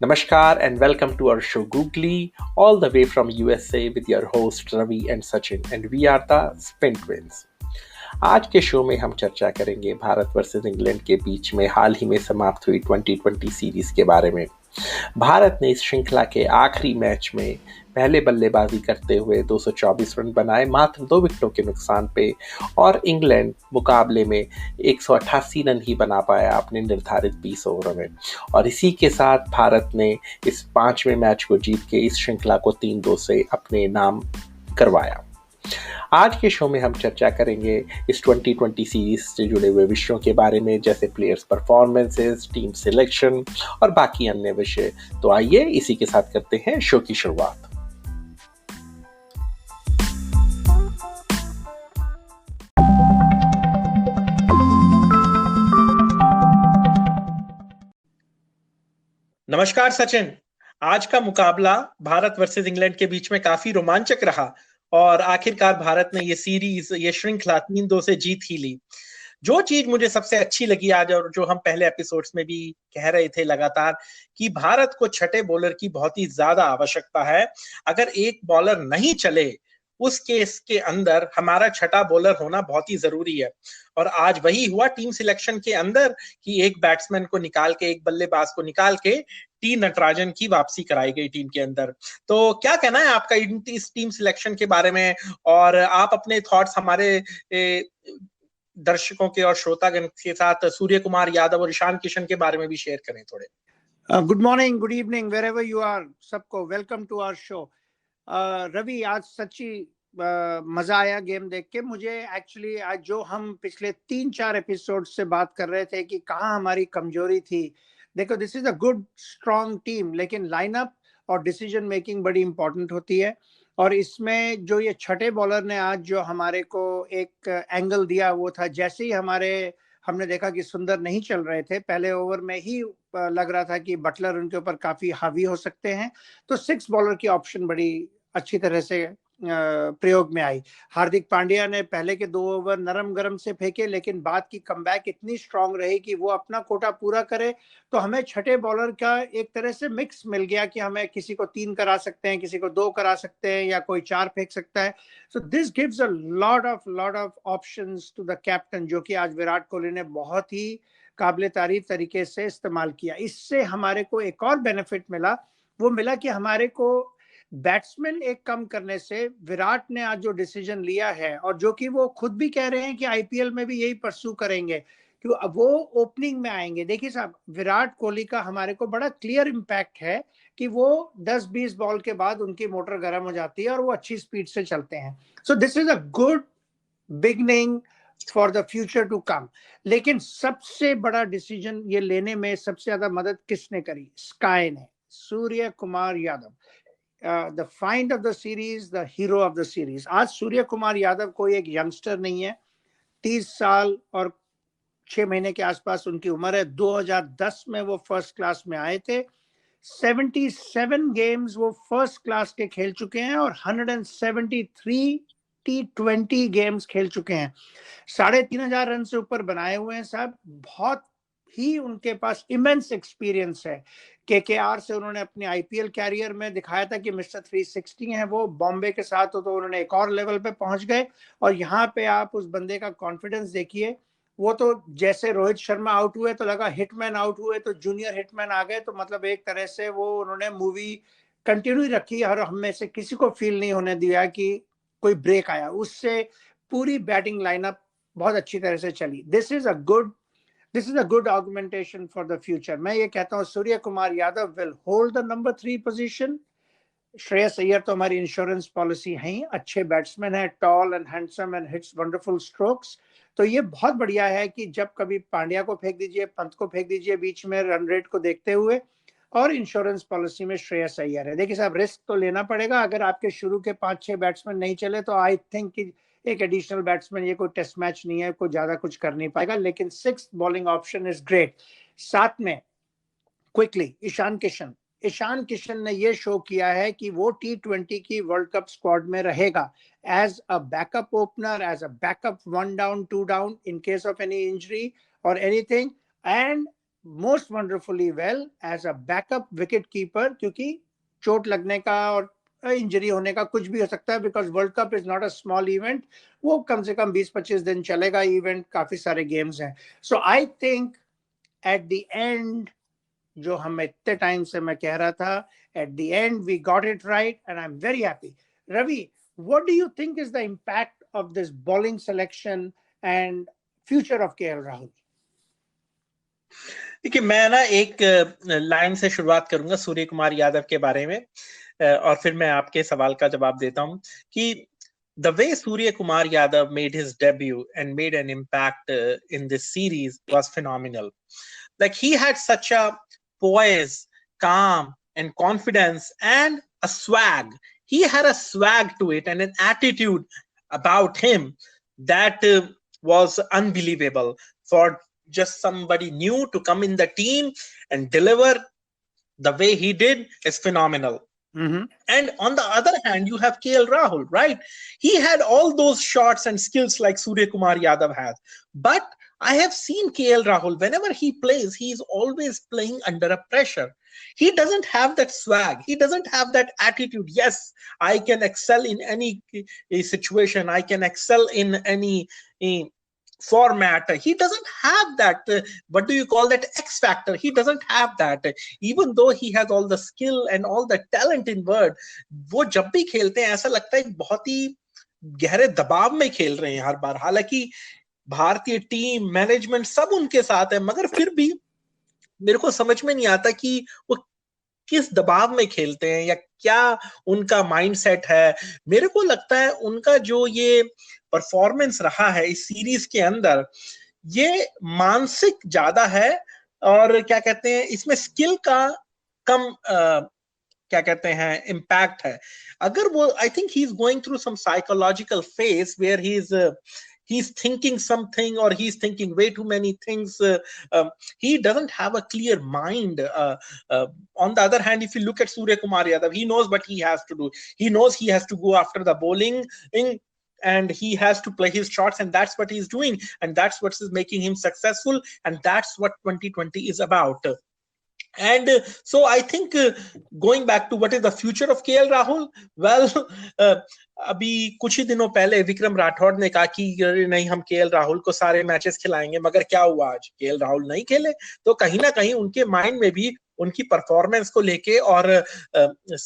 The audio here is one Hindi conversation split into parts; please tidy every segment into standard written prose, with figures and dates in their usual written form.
Namaskar and welcome to our show Googly, all the way from USA with your host Ravi and Sachin, and we are the Spin Twins. आज के शो में हम चर्चा करेंगे भारत वर्सेस इंग्लैंड के बीच में हाल ही में समाप्त हुई 2020 सीरीज के बारे में। भारत ने इस श्रृंखला के आखिरी मैच में पहले बल्लेबाजी करते हुए 224 रन बनाए मात्र 2 विकेटों के नुकसान पे, और इंग्लैंड मुकाबले में 188 रन ही बना पाया अपने निर्धारित 20 ओवरों में। और इसी के साथ भारत ने इस 5वें मैच को जीत के इस श्रृंखला को 3-2 से अपने नाम करवाया। आज के शो में हम चर्चा करेंगे इस 2020 सीरीज से जुड़े हुए विषयों के बारे में, जैसे प्लेयर्स परफॉर्मेंसेस, टीम सिलेक्शन और बाकी अन्य विषय। तो आइए इसी के साथ करते हैं शो की शुरुआत। नमस्कार सचिन। आज का मुकाबला भारत वर्सेस इंग्लैंड के बीच में काफी रोमांचक रहा और आखिरकार भारत ने ये श्रृंखला 3-2 से जीत ही ली। जो चीज मुझे सबसे अच्छी लगी आज, और जो हम पहले एपिसोड्स में भी कह रहे थे लगातार, कि भारत को छठे बॉलर की बहुत ही ज्यादा आवश्यकता है। अगर एक बॉलर नहीं चले उस केस के अंदर हमारा छठा बॉलर होना बहुत ही जरूरी है। और आज वही हुआ टीम सिलेक्शन के अंदर कि एक बैट्समैन को निकाल के, एक बल्लेबाज को निकाल के टी नटराजन की वापसी कराई गई टीम के अंदर। तो क्या कहना है आपका इस टीम सिलेक्शन के बारे में, और आप अपने थॉट्स हमारे दर्शकों के और श्रोतागण के साथ सूर्य कुमार यादव और ईशान किशन के बारे में भी शेयर करें थोड़े। Good morning, good evening, wherever you are, सबको welcome to our show. Ravi, आज सच्ची मजा आया गेम देख के। मुझे एक्चुअली आज जो हम पिछले 3-4 एपिसोड से बात कर रहे थे कि कहाँ हमारी कमजोरी थी, देखो this is a good strong team, लेकिन लाइनअप और डिसीजन मेकिंग बड़ी इंपॉर्टेंट होती है। और इसमें जो ये छठे बॉलर ने आज जो हमारे को एक एंगल दिया, वो था जैसे ही हमने देखा कि सुंदर नहीं चल रहे थे, पहले ओवर में ही लग रहा था कि बटलर उनके ऊपर काफी हावी हो सकते हैं, तो 6 बॉलर की ऑप्शन बड़ी अच्छी तरह से प्रयोग में आई। हार्दिक पांड्या ने पहले के 2 ओवर नरम गरम से फेंके, लेकिन बाद की कमबैक इतनी स्ट्रांग रही कि वो अपना कोटा पूरा करे। तो हमें छठे बॉलर का एक तरह से मिक्स मिल गया कि हमें किसी को 3 करा सकते हैं, किसी को 2 करा सकते हैं, या कोई 4 फेंक सकता है। So this gives a lot of options to the captain, जो कि आज विराट कोहली ने बहुत ही काबिले तारीफ तरीके से इस्तेमाल किया। इससे हमारे को एक और बेनिफिट मिला, वो मिला कि हमारे को बैट्समैन एक कम करने से विराट ने आज जो डिसीजन लिया है, और जो कि वो खुद भी कह रहे हैं कि आईपीएल में भी यही परस्यू करेंगे, कि वो ओपनिंग में आएंगे। देखिए साहब, विराट कोहली का हमारे को बड़ा क्लियर इम्पैक्ट है कि वो 10-20 बॉल के बाद उनकी मोटर गर्म हो जाती है और वो अच्छी स्पीड से चलते हैं। So this is a good beginning for the future to come. लेकिन सबसे बड़ा डिसीजन ये लेने में सबसे ज्यादा मदद किसने करी? स्काई ने, Surya Kumar Yadav, the find of the series, the hero of the series. आज सूर्य कुमार यादव कोई एक यंगस्टर नहीं है, 30 साल और 6 महीने के आसपास उनकी उम्र है। 2010 में वो फर्स्ट क्लास में आए थे। 77 गेम्स वो फर्स्ट क्लास के खेल चुके हैं और 173 T20 गेम्स खेल चुके हैं। 3,500 रन से ऊपर बनाए हुए हैं साहब। बहुत ही उनके पास इमेंस एक्सपीरियंस है। केकेआर से उन्होंने अपने आईपीएल कैरियर में दिखाया था कि मिस्टर 360 हैं वो। बॉम्बे के साथ तो उन्होंने एक और लेवल पे पहुंच गए। और यहाँ पे आप उस बंदे का कॉन्फिडेंस देखिए। वो तो जैसे रोहित शर्मा आउट हुए तो लगा हिटमैन आउट हुए तो जूनियर हिटमैन आ गए, तो मतलब एक तरह से वो उन्होंने मूवी कंटिन्यू रखी और हम में से किसी को फील नहीं होने दिया कि कोई ब्रेक आया। उससे पूरी बैटिंग लाइनअप बहुत अच्छी तरह से चली। This is a good augmentation for the future. मैं ये कहता हूँ Surya Kumar Yadav will hold the number 3 position. Shreyas Iyer तो हमारी इंश्योरेंस पॉलिसी है ही, अच्छे बैट्समैन है, tall and handsome and hits wonderful strokes. तो ये बहुत बढ़िया है कि जब कभी पांड्या को फेंक दीजिए, पंत को फेंक दीजिए बीच में रन रेट को देखते हुए, और इंश्योरेंस पॉलिसी में श्रेयस अय्यर है। देखिए साहब, रिस्क तो लेना पड़ेगा। अगर आपके शुरू के 5-6 बैट्समैन नहीं चले तो आई थिंक कि एक एडिशनल बैट्समैन, ये कोई टेस्ट मैच नहीं है, कोई ज्यादा कुछ कर नहीं पाएगा, लेकिन 6th bowling option is great. साथ में क्विकली ईशान किशन ने ये शो किया है कि वो T20 की वर्ल्ड कप स्क्वाड में रहेगा as a backup opener, as a backup 1 down 2 down in case of any injury और anything. And most wonderfully well as a backup wicket keeper, क्योंकि चोट लगने का और इंजरी होने का कुछ भी हो सकता है, because world cup is not a small event. वो कम से कम 20-25 दिन चलेगा इवेंट, काफी सारे गेम्स हैं. So I think at the end, जो हम इतने टाइम से मैं कह रहा था, at the end we got it right and I am very happy. Ravi, what do you think is the impact of this bowling selection and future of KL Rahul? देखिए, मैं ना एक लाइन से शुरुआत करूंगा सूर्य कुमार यादव के बारे में, और फिर मैं आपके सवाल का जवाब देता हूं कि the way Surya Kumar Yadav made his debut and made an impact in this series was phenomenal. Like, he had such a poise, calm, and confidence, and a swag. He had a swag to it and an attitude about him that was unbelievable. For just somebody new to come in the team and deliver the way he did is phenomenal. Mm-hmm. And on the other hand, you have KL Rahul, right? He had all those shots and skills like Surya Kumar Yadav has. But I have seen KL Rahul, whenever he plays, he's always playing under a pressure. He doesn't have that swag. He doesn't have that attitude. Yes, I can excel in any situation. I can excel in any format. He doesn't have that, what do you call that, X factor. He doesn't have that, even though he has all the skill and all the talent in world. वो जब भी खेलते हैं ऐसा लगता है बहुत ही गहरे दबाव में खेल रहे हैं हर बार. हालांकि भारतीय टीम मैनेजमेंट सब उनके साथ है, मगर फिर भी मेरे को समझ में नहीं आता कि वो किस दबाव में खेलते हैं या क्या उनका माइंडसेट है. मेरे को लगता है उनका जो ये परफॉर्मेंस रहा है इस सीरीज के अंदर, ये मानसिक ज्यादा है, और क्या कहते हैं, इसमें स्किल का कम क्या कहते हैं इम्पैक्ट है. अगर वो, I think he is going through some psychological phase where he is he's thinking something, or he's thinking way too many things. He doesn't have a clear mind. On the other hand, if you look at Surya Kumar Yadav, he knows what he has to do. He knows he has to go after the bowling and he has to play his shots, and that's what he's doing, and that's what is making him successful, and that's what 2020 is about. And so I think going back to what is the future of KL Rahul, well, अभी कुछ ही दिनों पहले विक्रम राठौड़ ने कहा कि नहीं, हम केएल राहुल को सारे मैचेस खिलाएंगे, मगर क्या हुआ, आज केएल राहुल नहीं खेले. तो कहीं ना कहीं उनके माइंड में भी उनकी परफॉर्मेंस को लेके और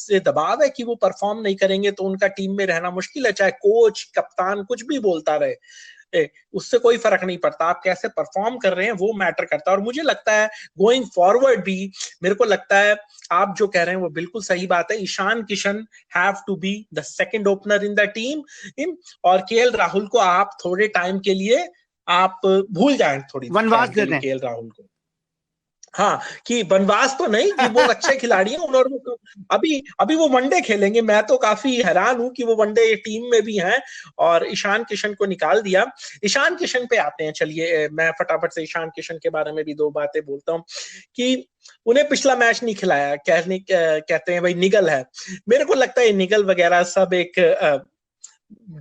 से दबाव है कि वो परफॉर्म नहीं करेंगे तो उनका टीम में रहना मुश्किल है. चाहे कोच, कप्तान कुछ भी बोलता रहे, उससे कोई फर्क नहीं पड़ता. आप कैसे परफॉर्म कर रहे हैं वो मैटर करता है. और मुझे लगता है गोइंग फॉरवर्ड भी, मेरे को लगता है आप जो कह रहे हैं वो बिल्कुल सही बात है. Ishan Kishan have to be the second opener in the team, और केएल राहुल को आप थोड़े टाइम के लिए आप भूल जाएं, थोड़ी वनवास दे दें केएल राहुल को. हाँ, कि वनवास तो नहीं, कि वो अच्छे खिलाड़ी हैं और अभी वो वनडे खेलेंगे. मैं तो काफी हैरान हूं कि वो वनडे टीम में भी हैं और ईशान किशन को निकाल दिया. ईशान किशन पे आते हैं, चलिए मैं फटाफट से ईशान किशन के बारे में भी दो बातें बोलता हूं कि उन्हें पिछला मैच नहीं खिलाया. कहते हैं भाई निगल है. मेरे को लगता है निगल वगैरह सब एक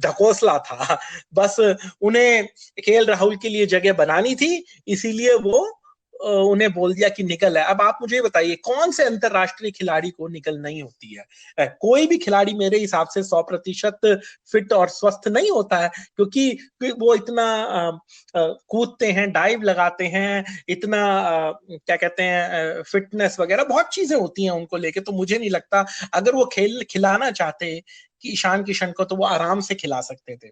ढकोसला था. बस उन्हें केएल राहुल के लिए जगह बनानी थी, इसीलिए वो उन्हें बोल दिया कि निकल है. अब आप मुझे बताइए, कौन से अंतरराष्ट्रीय खिलाड़ी को निकल नहीं होती है? कोई भी खिलाड़ी मेरे हिसाब से 100% फिट और स्वस्थ नहीं होता है, क्योंकि वो इतना कूदते हैं, डाइव लगाते हैं, इतना क्या कहते हैं, फिटनेस वगैरह बहुत चीजें होती हैं उनको लेके. तो मुझे नहीं लगता, अगर वो खिलाना चाहते कि ईशान किशन को, तो वो आराम से खिला सकते थे.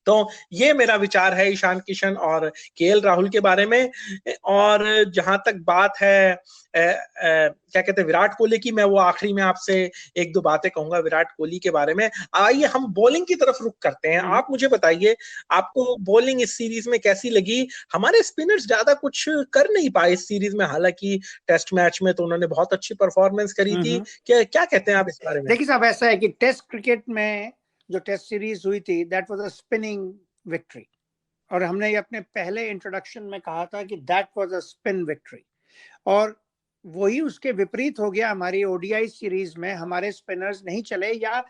तो ये मेरा विचार है ईशान किशन और केएल राहुल के बारे में. और जहां तक बात है क्या कहते हैं विराट कोहली की, मैं वो आखिरी में आपसे एक दो बातें कहूंगा विराट कोहली के बारे में. आइए हम बॉलिंग की तरफ रुख करते हैं. आप मुझे बताइए, आपको बॉलिंग इस सीरीज में कैसी लगी? हमारे स्पिनर्स ज्यादा कुछ कर नहीं पाए इस सीरीज में, हालांकि टेस्ट मैच में तो उन्होंने बहुत अच्छी परफॉर्मेंस करी थी. क्या कहते हैं आप इस बारे में? देखिए साहब, ऐसा है कि टेस्ट क्रिकेट में जो टेस्ट सीरीज हुई थी, that was a spinning victory, और हमने ये अपने पहले इंट्रोडक्शन में कहा था कि that was a spin victory, और वही उसके विपरीत हो गया. हमारी ओडीआई सीरीज में हमारे स्पिनर्स नहीं चले, या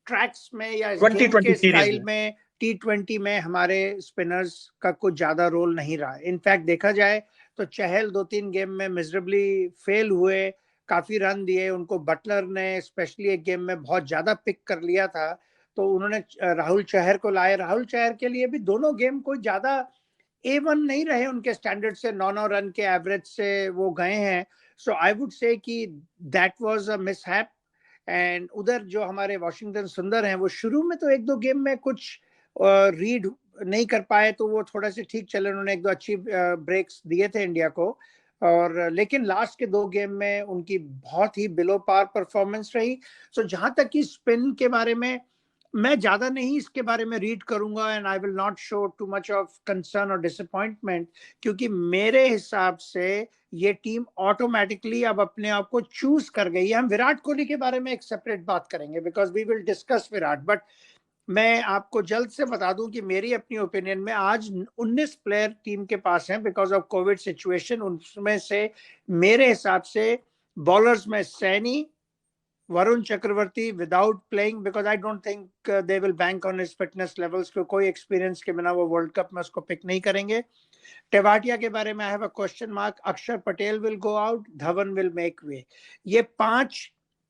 ट्रैक्स में या गेम के स्टाइल में T20 में हमारे स्पिनर्स का कुछ ज्यादा रोल नहीं रहा। इनफैक्ट देखा जाए तो चहल 2-3 गेम में मिजरेबली फेल हुए, काफी रन दिए उनको, बटलर ने स्पेशली एक गेम में बहुत ज्यादा पिक कर लिया था, तो उन्होंने राहुल चहर को लाए। राहुल चहर के लिए भी दोनों गेम कोई ज्यादा A1 नहीं रहे, उनके स्टैंडर्ड से 9 रन के एवरेज से वो गए हैं। सो आई वुड से कि that was a mishap. And उधर जो हमारे वॉशिंगटन सुंदर हैं, वो शुरू में तो एक दो गेम में कुछ रीड नहीं कर पाए, तो वो थोड़ा से ठीक चले, उन्होंने एक दो अच्छी ब्रेक्स दिए थे इंडिया को, और लेकिन लास्ट के दो गेम में उनकी बहुत ही बिलो पार परफॉर्मेंस रही। सो जहां तक कि स्पिन के बारे में, मैं ज्यादा नहीं इसके बारे में रीड करूंगा, and I will not show too much of concern और डिसअपॉइंटमेंट, क्योंकि मेरे हिसाब से ये टीम ऑटोमेटिकली अब अपने आप को चूज कर गई है। हम विराट कोहली के बारे में एक सेपरेट बात करेंगे, because we will discuss Virat, but मैं आपको जल्द से बता दूं कि मेरी अपनी ओपिनियन में आज 19 प्लेयर टीम के पास हैं बिकॉज ऑफ कोविड सिचुएशन। उनमें से मेरे हिसाब से बॉलर्स में Saini, Varun Chakravarthy without playing, because I don't think they will bank on his fitness levels, कोई एक्सपीरियंस के बिना वो वर्ल्ड कप में उसको पिक नहीं करेंगे। टेवाटिया के बारे में I have a question mark. Axar Patel will go out, Dhawan will make way. ये 5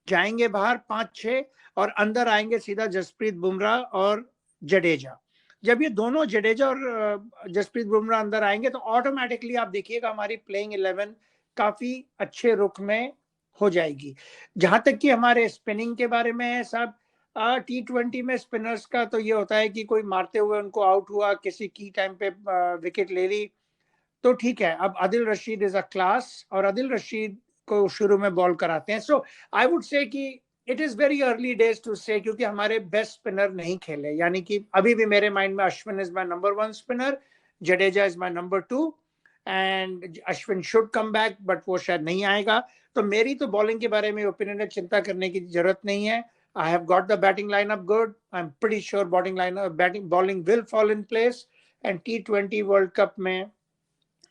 जाएंगे बाहर, 5-6, और अंदर आएंगे सीधा जसप्रीत बुमराह और जडेजा। जब ये दोनों जडेजा और जसप्रीत बुमराह अंदर आएंगे तो ऑटोमेटिकली आप देखिएगा हमारी प्लेइंग 11 काफी अच्छे रुख में हो जाएगी। जहां तक कि हमारे स्पिनिंग के बारे में है साहब, T20 में स्पिनर्स का तो ये होता है कि कोई मारते हुए उनको आउट हुआ, किसी की टाइम पे विकेट ले ली, तो ठीक है। अब Adil Rashid is a class, और आदिल रशीद को शुरू में बॉल कराते हैं। सो आई वुड से कि it is very early days to say, क्योंकि हमारे बेस्ट स्पिनर नहीं खेले, यानी कि अभी भी मेरे माइंड में Ashwin is my number 1 spinner, Jadeja is my number 2, and Ashwin should come back, but वो शायद नहीं आएगा। तो मेरी तो बॉलिंग के बारे में ओपिनियन है, चिंता करने की जरूरत नहीं है। I have got the batting lineup good. I'm pretty sure bowling will fall in place, and T20 World Cup में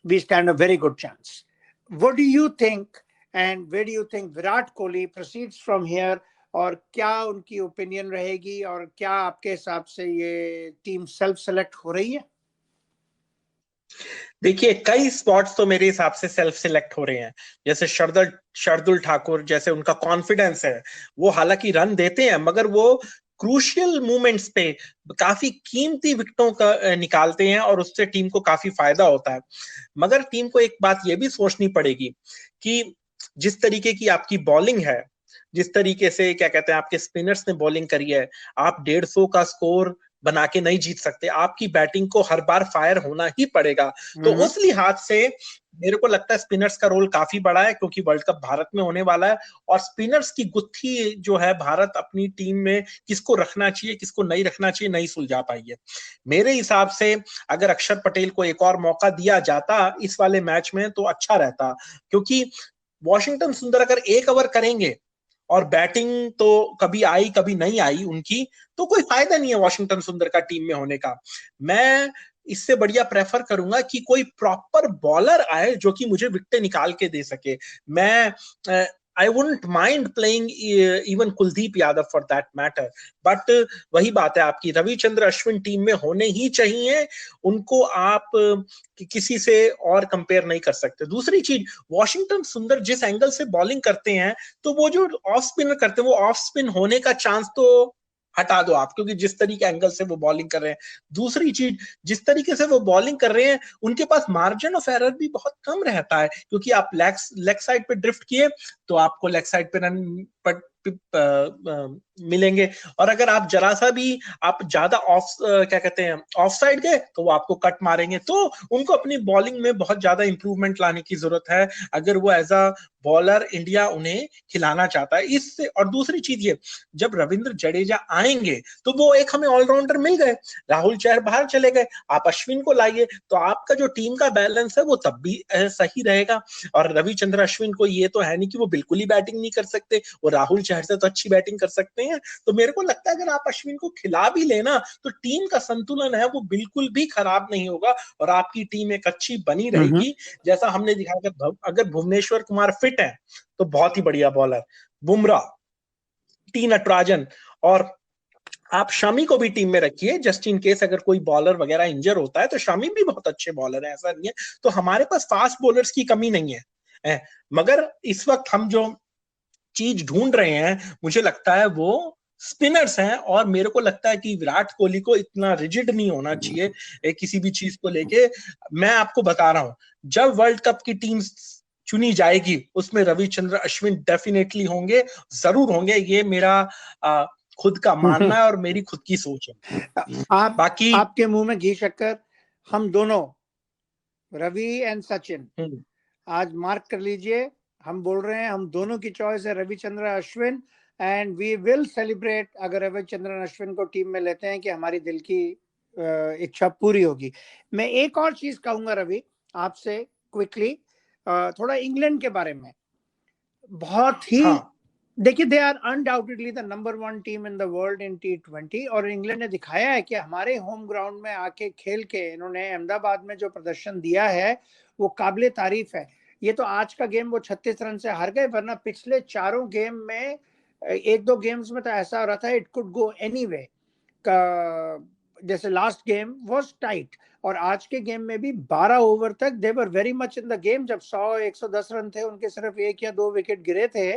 we stand a very good chance. What do you think, and where do you think Virat Kohli proceeds from here? और क्या उनकी ओपिनियन रहेगी, और क्या आपके हिसाब से ये टीम सेल्फ सेलेक्ट हो रही है? देखिए, कई स्पॉट्स तो मेरे हिसाब से सेल्फ सिलेक्ट हो रहे हैं। जैसे शार्दुल ठाकुर, जैसे उनका कॉन्फिडेंस है, वो हालांकि रन देते हैं मगर वो क्रूशियल मोमेंट्स पे काफी कीमती विकेटों का निकालते हैं और उससे टीम को काफी फायदा होता है। मगर टीम को एक बात ये भी सोचनी पड़ेगी कि जिस तरीके की आपकी बॉलिंग है, जिस तरीके से क्या कहते हैं आपके स्पिनर्स ने बॉलिंग करी है, आप 150 का स्कोर बना के नहीं जीत सकते। आपकी बैटिंग को हर बार फायर होना ही पड़ेगा। तो उस लिहाज से मेरे को लगता है स्पिनर्स का रोल काफी बड़ा है, क्योंकि वर्ल्ड कप भारत में होने वाला है और स्पिनर्स की गुत्थी जो है भारत अपनी टीम में किसको रखना चाहिए किसको नहीं रखना चाहिए नहीं सुलझा पाई है। मेरे हिसाब से अगर अक्षर पटेल को एक और मौका दिया जाता इस वाले मैच में तो अच्छा रहता, क्योंकि वॉशिंगटन सुंदर अगर एक ओवर करेंगे और बैटिंग तो कभी आई कभी नहीं आई उनकी, तो कोई फायदा नहीं है वॉशिंगटन सुंदर का टीम में होने का। मैं इससे बढ़िया प्रेफर करूंगा कि कोई प्रॉपर बॉलर आए जो कि मुझे विकेट निकाल के दे सके। मैं I wouldn't mind playing even Kuldeep Yadav for that matter, but वही बात है आपकी, रविचंद्र अश्विन टीम में होने ही चाहिए। उनको आप किसी से और कंपेयर नहीं कर सकते। दूसरी चीज, वॉशिंगटन सुंदर जिस एंगल से बॉलिंग करते हैं, तो वो जो ऑफ स्पिनर करते हैं वो ऑफ स्पिन होने का चांस तो हटा दो आप, क्योंकि जिस तरीके एंगल से वो बॉलिंग कर रहे हैं। दूसरी चीज, जिस तरीके से वो बॉलिंग कर रहे हैं उनके पास मार्जिन ऑफ एरर भी बहुत कम रहता है, क्योंकि आप लेग साइड पे ड्रिफ्ट किए तो आपको लेग साइड पे रन मिलेंगे, और अगर आप जरा सा भी आप ज्यादा क्या कहते हैं ऑफ साइड गए तो वो आपको कट मारेंगे। तो उनको अपनी बॉलिंग में बहुत ज्यादा इंप्रूवमेंट लाने की जरूरत है अगर वो एज अ बॉलर इंडिया उन्हें खिलाना चाहता है। इससे और दूसरी चीज ये, जब रविंद्र जडेजा आएंगे तो वो एक हमें ऑलराउंडर मिल गए, राहुल चहर बाहर चले गए, आप अश्विन को लाइए, तो आपका जो टीम का बैलेंस है वो तब भी सही रहेगा। और रविचंद्र अश्विन को ये तो है नहीं कि वो बिल्कुल ही बैटिंग नहीं कर सकते, वो राहुल चहर से तो अच्छी बैटिंग कर सकते हैं। तो मेरे को लगता है अगर आप अश्विन को खिला भी लेना तो टीम का संतुलन है वो बिल्कुल भी खराब नहीं होगा और आपकी टीम एक अच्छी बनी रहेगी। जैसा हमने दिखाया, अगर भुवनेश्वर कुमार फिट है तो बहुत ही बढ़िया बॉलर, बुमराह, टी नटराजन और आप शमी को भी टीम में रखिए जस्ट इन केस अगर कोई बॉलर वगैरह इंजर होता है, तो शमी भी बहुत अच्छे बॉलर है, ऐसा नहीं है। तो हमारे पास फास्ट बॉलर्स की कमी नहीं है। मगर इस वक्त हम जो चीज ढूंढ रहे हैं, मुझे लगता है वो स्पिनर्स हैं। और मेरे को लगता है कि विराट कोहली को इतना रिजिड नहीं होना चाहिए किसी भी चीज को लेके। मैं आपको बता रहा हूं, जब वर्ल्ड कप की टीम चुनी जाएगी उसमें रविचंद्र अश्विन डेफिनेटली होंगे, जरूर होंगे। ये मेरा खुद का मानना है और मेरी खुद की सोच है। बाकी आपके मुंह में घी शक्कर, हम दोनों रवि एंड सचिन आज मार्क कर लीजिए, हम बोल रहे हैं हम दोनों की चॉइस है Ravichandra Ashwin, and we will celebrate अगर रविचंद्रन अश्विन को टीम में लेते हैं कि हमारी दिल की इच्छा पूरी होगी। मैं एक और चीज कहूंगा रवि आपसे क्विकली, थोड़ा इंग्लैंड के बारे में। बहुत ही देखिए, they are undoubtedly the number 1 team in the world in T20, और इंग्लैंड ने दिखाया है कि हमारे होम ग्राउंड में आके खेल के इन्होंने अहमदाबाद में जो प्रदर्शन दिया है वो काबिले तारीफ है। ये तो आज का गेम वो 36 रन से हार गए, वरना पिछले चारों गेम में एक दो गेम्स में तो ऐसा हो रहा था इट कुड गो एनीवे। जैसे लास्ट गेम वाज टाइट, और आज के गेम में भी 12 ओवर तक they were very much in the game. जब 100-110 रन थे उनके, सिर्फ 1 या 2 विकेट गिरे थे।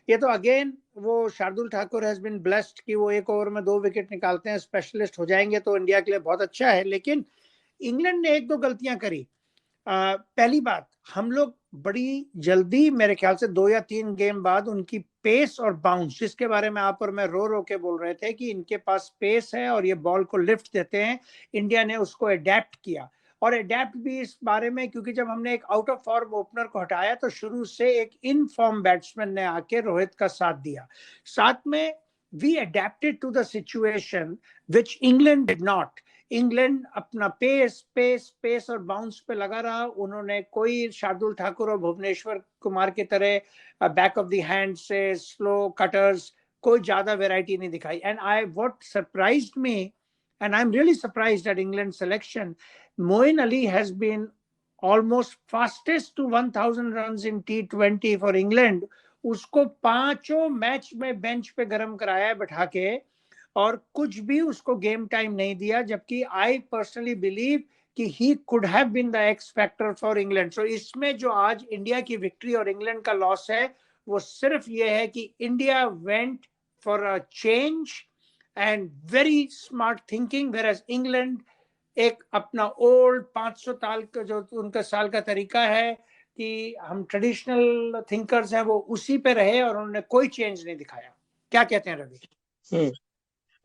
ये तो अगेन वो Shardul Thakur has been blessed कि वो 1 ओवर में 2 विकेट निकालते हैं, स्पेशलिस्ट हो जाएंगे तो इंडिया के लिए बहुत अच्छा है। लेकिन इंग्लैंड ने 1-2 गलतियां करी। पहली बात, हम लोग बड़ी जल्दी, मेरे ख्याल से 2 या 3 गेम बाद, उनकी पेस और बाउंस, जिसके बारे में आप और मैं रो रो के बोल रहे थे कि इनके पास पेस है और ये बॉल को लिफ्ट देते हैं, इंडिया ने उसको अडेप्ट किया। और अडेप्ट भी इस बारे में क्योंकि जब हमने एक आउट ऑफ फॉर्म ओपनर को हटाया तो शुरू से एक इन फॉर्म बैट्समैन ने आके रोहित का साथ दिया। साथ में we adapted to the situation which England did not. England अपना पेस पेस पेस और बाउंस पे लगा रहा। उन्होंने कोई शार्दुल ठाकुर और भुवनेश्वर कुमार की तरह बैक ऑफ द हैंड से स्लो कटर्स, कोई ज्यादा वैरायटी नहीं दिखाई। And I what surprised me, and I'm really surprised at England's selection. Moeen Ali has been almost fastest to 1000 runs in T20 for England. उसको पांचों मैच में बेंच पे गरम कराया है बैठा के, और कुछ भी उसको गेम टाइम नहीं दिया, जबकि आई पर्सनली बिलीव कि he could have been the X factor for England. So इसमें जो आज इंडिया की विक्ट्री और इंग्लैंड का लॉस है वो सिर्फ ये है कि India went for a change and very smart thinking, where England एक अपना ओल्ड 500 साल का जो उनका साल का तरीका है कि हम ट्रेडिशनल थिंकर्स हैं, वो उसी पे रहे और उन्होंने कोई चेंज नहीं दिखाया। क्या कहते हैं रवि?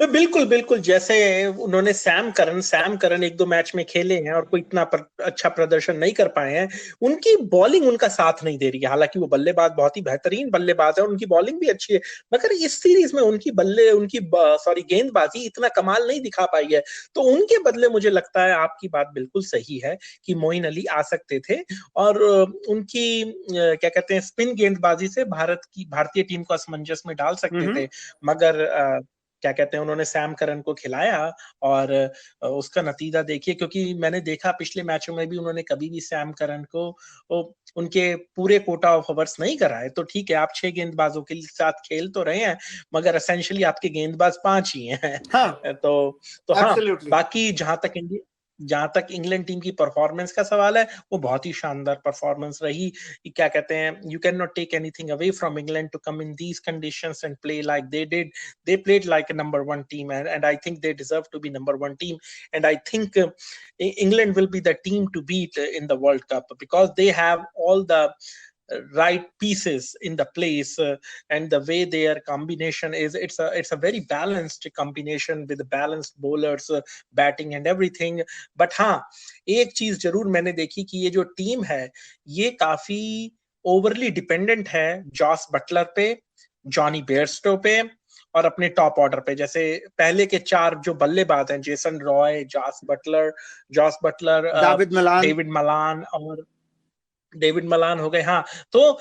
बिल्कुल बिल्कुल, जैसे उन्होंने सैम करन 1-2 मैच में खेले हैं और कोई इतना अच्छा प्रदर्शन नहीं कर पाए हैं। उनकी बॉलिंग उनका साथ नहीं दे रही है, हालांकि वो बल्लेबाज बहुत ही बेहतरीन बल्लेबाज है और उनकी बॉलिंग भी अच्छी है, मगर इस सीरीज में उनकी गेंदबाजी इतना कमाल नहीं दिखा पाई है। तो उनके बदले मुझे लगता है आपकी बात बिल्कुल सही है कि मोइन अली आ सकते थे और उनकी क्या कहते हैं स्पिन गेंदबाजी से भारतीय टीम को असमंजस में डाल सकते थे। मगर क्या कहते हैं उन्होंने सैम करन को खिलाया और उसका नतीजा देखिए, क्योंकि मैंने देखा पिछले मैचों में भी उन्होंने कभी भी सैम करन को उनके पूरे कोटा ऑफ ओवर्स नहीं कराए। तो ठीक है, आप 6 गेंदबाजों के साथ खेल तो रहे हैं, मगर एसेंशियली आपके गेंदबाज 5 ही हैं। हाँ, तो हाँ, बाकी जहां तक इंग्लैंड टीम की परफॉर्मेंस का सवाल है, वो बहुत ही शानदार परफॉर्मेंस रही। क्या कहते हैं, you can not take anything away from England to come in these conditions and play like they did. They played like a number 1 team, and I think they deserve to be number 1 team. And I think England will be the team to beat in the World Cup because they have all the right pieces in the place, and the way their combination is, it's a very balanced combination with balanced bowlers, batting and everything. But हाँ, एक चीज जरूर मैंने देखी कि ये जो टीम है ये काफी ओवरली डिपेंडेंट है जॉस बटलर पे, जॉनी बेयरस्टो पे और अपने टॉप ऑर्डर पे। जैसे पहले के 4 जो बल्लेबाज हैं, Jason Roy, Jos Buttler, David Malan हो गए। हाँ, तो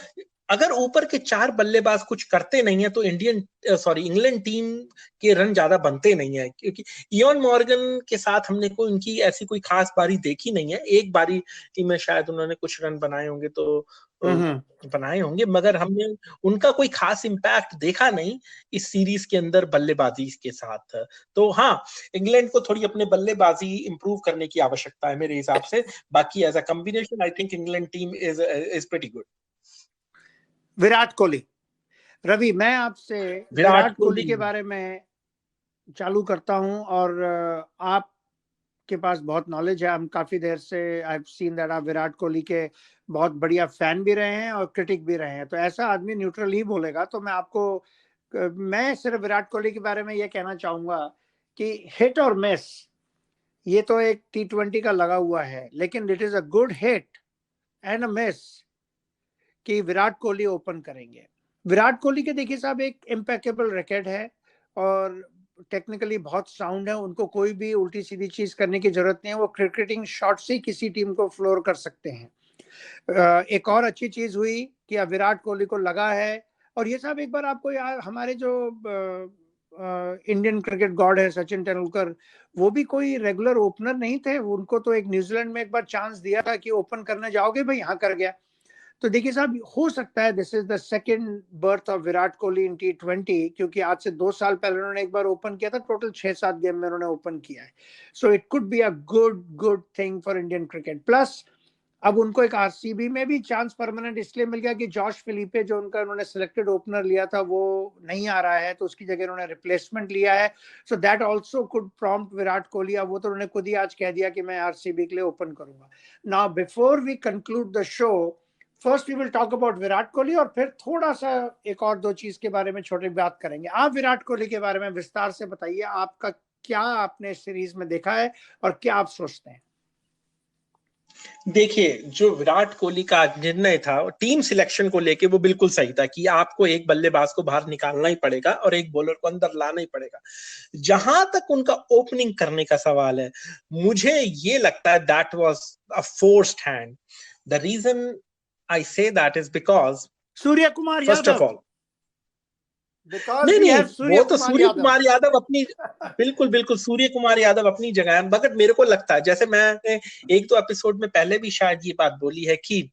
अगर ऊपर के 4 बल्लेबाज कुछ करते नहीं है तो इंग्लैंड टीम के रन ज्यादा बनते नहीं है, क्योंकि इयन मॉर्गन के साथ हमने कोई उनकी ऐसी कोई खास बारी देखी नहीं है। एक बारी में शायद उन्होंने कुछ रन बनाए होंगे तो बनाए होंगे, मगर हमने उनका कोई खास इम्पैक्ट देखा नहीं इस सीरीज के अंदर बल्लेबाजी के साथ। तो हाँ, इंग्लैंड को थोड़ी अपने बल्लेबाजी इंप्रूव करने की आवश्यकता है मेरे हिसाब से। बाकी as a combination I think England team is pretty good. Virat Kohli, Ravi मैं आपसे विराट कोहली के बारे में चालू करता हूं, और आपके पास बहुत नॉलेज है। हम काफी देर से आई हैव सीन दैट आप विराट कोहली के बहुत बढ़िया फैन भी रहे हैं और क्रिटिक भी रहे हैं, तो ऐसा आदमी न्यूट्रल ही बोलेगा। तो मैं सिर्फ विराट कोहली के बारे में यह कहना चाहूंगा कि हिट और मिस ये तो एक T20 का लगा हुआ है, लेकिन it is a good hit and a miss कि विराट कोहली ओपन करेंगे। विराट कोहली के देखिए साहब एक इम्पेकेबल रिकॉर्ड है और टेक्निकली बहुत साउंड है, उनको कोई भी उल्टी सीधी चीज करने की जरूरत नहीं है, वो क्रिकेटिंग शॉट से किसी टीम को फ्लोर कर सकते हैं। एक और अच्छी चीज हुई कि अब विराट कोहली को लगा है, और ये साहब एक बार आपको यार हमारे जो इंडियन क्रिकेट गॉड है सचिन तेंदुलकर, वो भी कोई रेगुलर ओपनर नहीं थे। उनको तो एक न्यूजीलैंड में एक बार चांस दिया था कि ओपन करने जाओगे भाई, यहाँ कर गया। तो देखिए साहब हो सकता है this is the second birth of Virat Kohli in T20, क्योंकि आज से 2 साल पहले उन्होंने एक बार ओपन किया था, टोटल 6-7 गेम में उन्होंने ओपन किया है। So it could be a good thing for Indian cricket. Plus अब उनको एक आरसीबी में भी चांस परमानेंट इसलिए मिल गया कि जॉश फिलिपे जो उन्होंने सिलेक्टेड ओपनर लिया था वो नहीं आ रहा है, तो उसकी जगह उन्होंने रिप्लेसमेंट लिया है। So that also could prompt Virat Kohli. अब वो तो उन्होंने खुद ही आज कह दिया कि मैं आरसीबी के लिए ओपन करूंगा। Now before we conclude the show, first we will talk about Virat Kohli, और फिर थोड़ा सा एक और दो चीज के बारे में छोटी बात करेंगे। आप विराट कोहली के बारे में विस्तार से बताइए, आपका क्या आपने सीरीज में देखा है और क्या आप सोचते हैं? देखिए, जो विराट कोहली का निर्णय था टीम सिलेक्शन को लेके वो बिल्कुल सही था कि आपको एक बल्लेबाज को बाहर निकालना ही पड़ेगा और एक बॉलर को अंदर लाना ही पड़ेगा। जहां तक उनका ओपनिंग करने का सवाल है, मुझे ये लगता है that was a forced hand. The reason I say that is because Surya Kumar first of Yadav, all नहीं, वो तो सूर्य कुमार यादव अपनी बिल्कुल बिल्कुल सूर्य कुमार यादव अपनी जगह है, मगर मेरे को लगता है, जैसे मैंने 1-2 एपिसोड में पहले भी शायद ये बात बोली है कि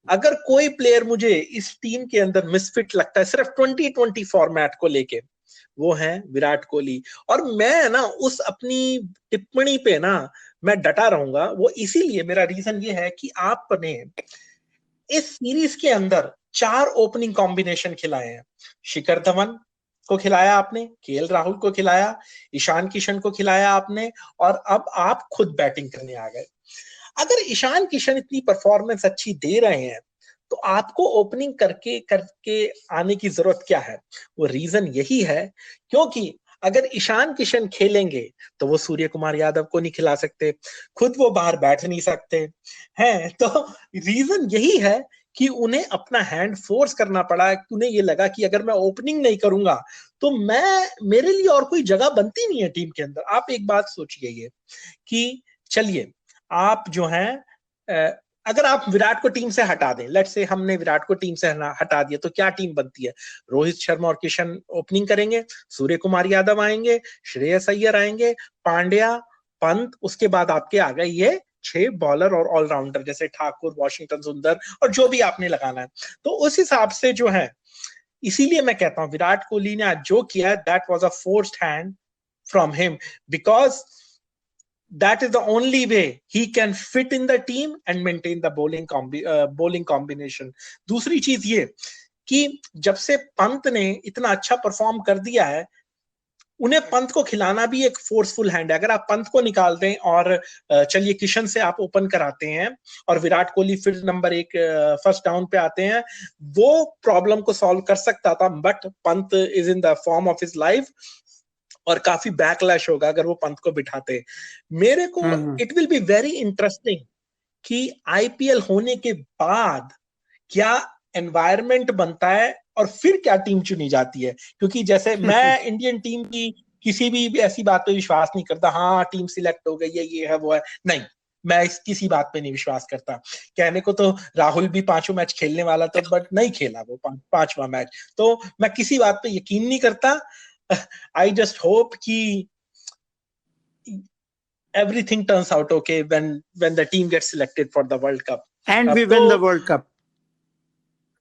अगर कोई प्लेयर मुझे इस टीम के अंदर मिसफिट लगता है सिर्फ 2020 फॉर्मेट को लेके, वो है विराट कोहली। और मैं ना उस अपनी टिप्पणी पे ना मैं डटा रहूंगा। वो इसीलिए मेरा रीजन ये है कि आपने इस सीरीज के अंदर 4 ओपनिंग कॉम्बिनेशन खिलाए हैं। शिखर धवन को खिलाया आपने, केएल राहुल को खिलाया, ईशान किशन को खिलाया आपने, और अब आप खुद बैटिंग करने आ गए। अगर ईशान किशन इतनी परफॉर्मेंस अच्छी दे रहे हैं तो आपको ओपनिंग करके करके आने की जरूरत क्या है? वो रीजन यही है क्योंकि अगर ईशान किशन खेलेंगे तो वो सूर्य कुमार यादव को नहीं खिला सकते, खुद वो बाहर बैठ नहीं सकते हैं। तो रीजन यही है कि उन्हें अपना हैंड फोर्स करना पड़ा। उन्हें ये लगा कि अगर मैं ओपनिंग नहीं करूंगा तो मेरे लिए और कोई जगह बनती नहीं है टीम के अंदर। आप एक बात सोचिए ये कि चलिए आप जो हैं, अगर आप विराट को टीम से हटा दें, लेट्स से हमने विराट को टीम से हटा दिया, तो क्या टीम बनती है? रोहित शर्मा और किशन ओपनिंग करेंगे, सूर्य कुमार यादव आएंगे, श्रेयस अय्यर आएंगे, पांड्या, पंत, उसके बाद आपके आ गए ये 6 बॉलर और ऑलराउंडर जैसे ठाकुर, वॉशिंगटन सुंदर और जो भी आपने लगाना है। तो उस हिसाब से जो है, इसीलिए मैं कहता हूं विराट कोहली ने आज जो किया that was a forced hand from him, because that is the only way he can fit in the team and maintain the bowling combination. दूसरी चीज ये कि जब से पंत ने इतना अच्छा परफॉर्म कर दिया है, उन्हें पंत को खिलाना भी एक फोर्सफुल हैंड है। अगर आप पंत को निकाल दें और चलिए किशन से आप ओपन कराते हैं और विराट कोहली फिर नंबर 1 फर्स्ट डाउन पे आते हैं, वो प्रॉब्लम को सॉल्व कर सकता था, but Pant is in the form of his life और काफी बैकलैश होगा अगर वो पंत को बिठाते। मेरे को it will be very interesting कि आईपीएल होने के बाद क्या एनवायरनमेंट बनता है और फिर क्या टीम चुनी जाती है। क्योंकि जैसे मैं इंडियन टीम की किसी भी ऐसी बात पे विश्वास नहीं करता, हाँ टीम सिलेक्ट हो गई है, ये है वो है, नहीं। मैं किसी बात पे नहीं विश्वास करता। कहने को तो राहुल भी 5 मैच खेलने वाला था, बट नहीं खेला वो 5वां मैच। तो मैं किसी बात पे यकीन नहीं करता। आई जस्ट होप कि everything turns out okay when the team gets selected for the World Cup. And we win the World Cup.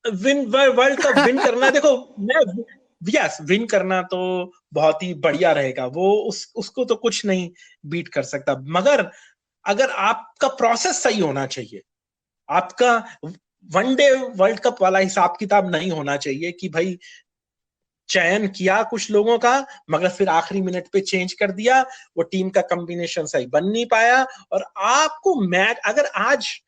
World cup win करना, देखो मैं यस विन करना तो बहुत ही बढ़िया रहेगा, वो उसको तो कुछ नहीं बीट कर सकता, मगर अगर आपका प्रोसेस सही होना चाहिए, आपका वनडे वर्ल्ड कप वाला हिसाब किताब नहीं होना चाहिए कि भाई चयन किया कुछ लोगों का मगर फिर आखिरी मिनट पे चेंज कर दिया, वो टीम का कॉम्बिनेशन सही बन नहीं पाया, और आपको मैच अगर आज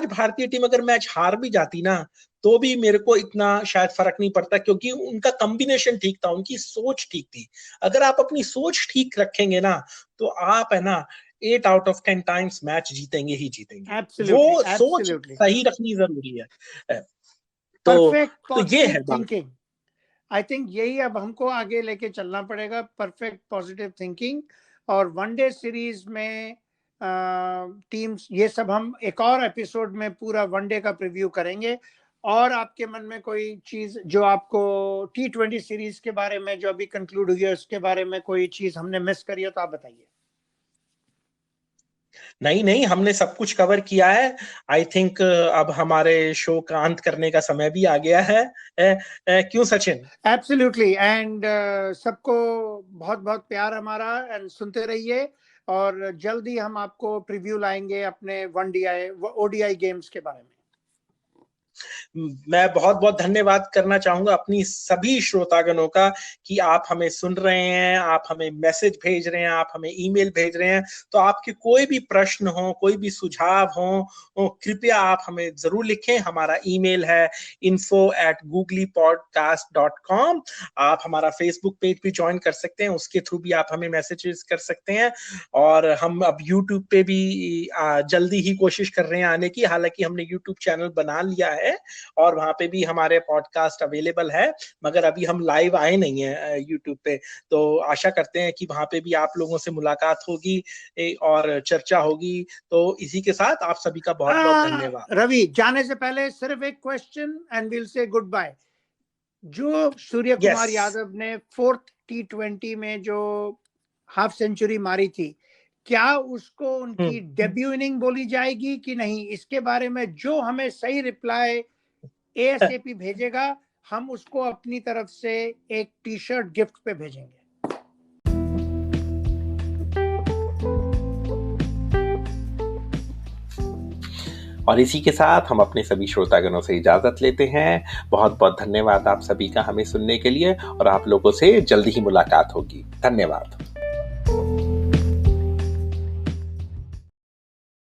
भारतीय टीम अगर मैच हार भी जाती ना तो भी मेरे को इतना शायद फर्क नहीं पड़ता, क्योंकि उनका कॉम्बिनेशन ठीक था, उनकी सोच ठीक थी। अगर आप अपनी सोच ठीक रखेंगे ना तो आप है ना 8 out of 10 टाइम्स मैच जीतेंगे ही जीतेंगे। वो सोच सही रखनी जरूरी है। तो ये है थिंकिंग। आई थिंक यही अब हमको आगे लेके चलना पड़ेगा, परफेक्ट पॉजिटिव थिंकिंग। और वनडे सीरीज में टीम्स, ये सब हम एक और एपिसोड में पूरा वनडे का प्रीव्यू करेंगे। और आपके मन में कोई चीज जो आपको T20 सीरीज के बारे में जो अभी कंक्लूड हुई है उसके बारे में कोई चीज हमने मिस करी है तो आप बताइए। नहीं, हमने सब कुछ कवर किया है। आई थिंक अब हमारे शो का अंत करने का समय भी आ गया है। क्यों सचिन? एब्सोल्युटली। एंड सबको बहुत बहुत प्यार हमारा, एंड सुनते रहिए। और जल्दी हम आपको प्रीव्यू लाएंगे अपने वनडीआई ओडीआई गेम्स के बारे में। मैं बहुत बहुत धन्यवाद करना चाहूंगा अपनी सभी श्रोतागणों का कि आप हमें सुन रहे हैं, आप हमें मैसेज भेज रहे हैं, आप हमें ईमेल भेज रहे हैं। तो आपके कोई भी प्रश्न हो, कोई भी सुझाव हो, कृपया आप हमें जरूर लिखें। हमारा ईमेल है info@googlypodcast.com। आप हमारा फेसबुक पेज भी ज्वाइन कर सकते हैं, उसके थ्रू भी आप हमें मैसेजेस कर सकते हैं। और हम अब यूट्यूब पे भी जल्दी ही कोशिश कर रहे हैं आने की, हालांकि हमने यूट्यूब चैनल बना लिया है और वहां पे भी हमारे पॉडकास्ट अवेलेबल है, मगर अभी हम लाइव आए नहीं है यूट्यूब पे। तो आशा करते हैं कि वहां पे भी आप लोगों से मुलाकात होगी और चर्चा होगी। तो इसी के साथ आप सभी का बहुत बहुत धन्यवाद। रवि, जाने से पहले सिर्फ एक question and will say good bye. जो सूर्य कुमार यादव ने 4th T20 में जो हाफ सेंचुरी मारी थी, क्या उसको उनकी डेब्यू इनिंग बोली जाएगी कि नहीं? इसके बारे में जो हमें सही रिप्लाई ASAP भेजेगा, हम उसको अपनी तरफ से एक टी-शर्ट गिफ्ट पे भेजेंगे। और इसी के साथ हम अपने सभी श्रोतागणों से इजाजत लेते हैं। बहुत बहुत धन्यवाद आप सभी का हमें सुनने के लिए, और आप लोगों से जल्दी ही मुलाकात होगी। धन्यवाद।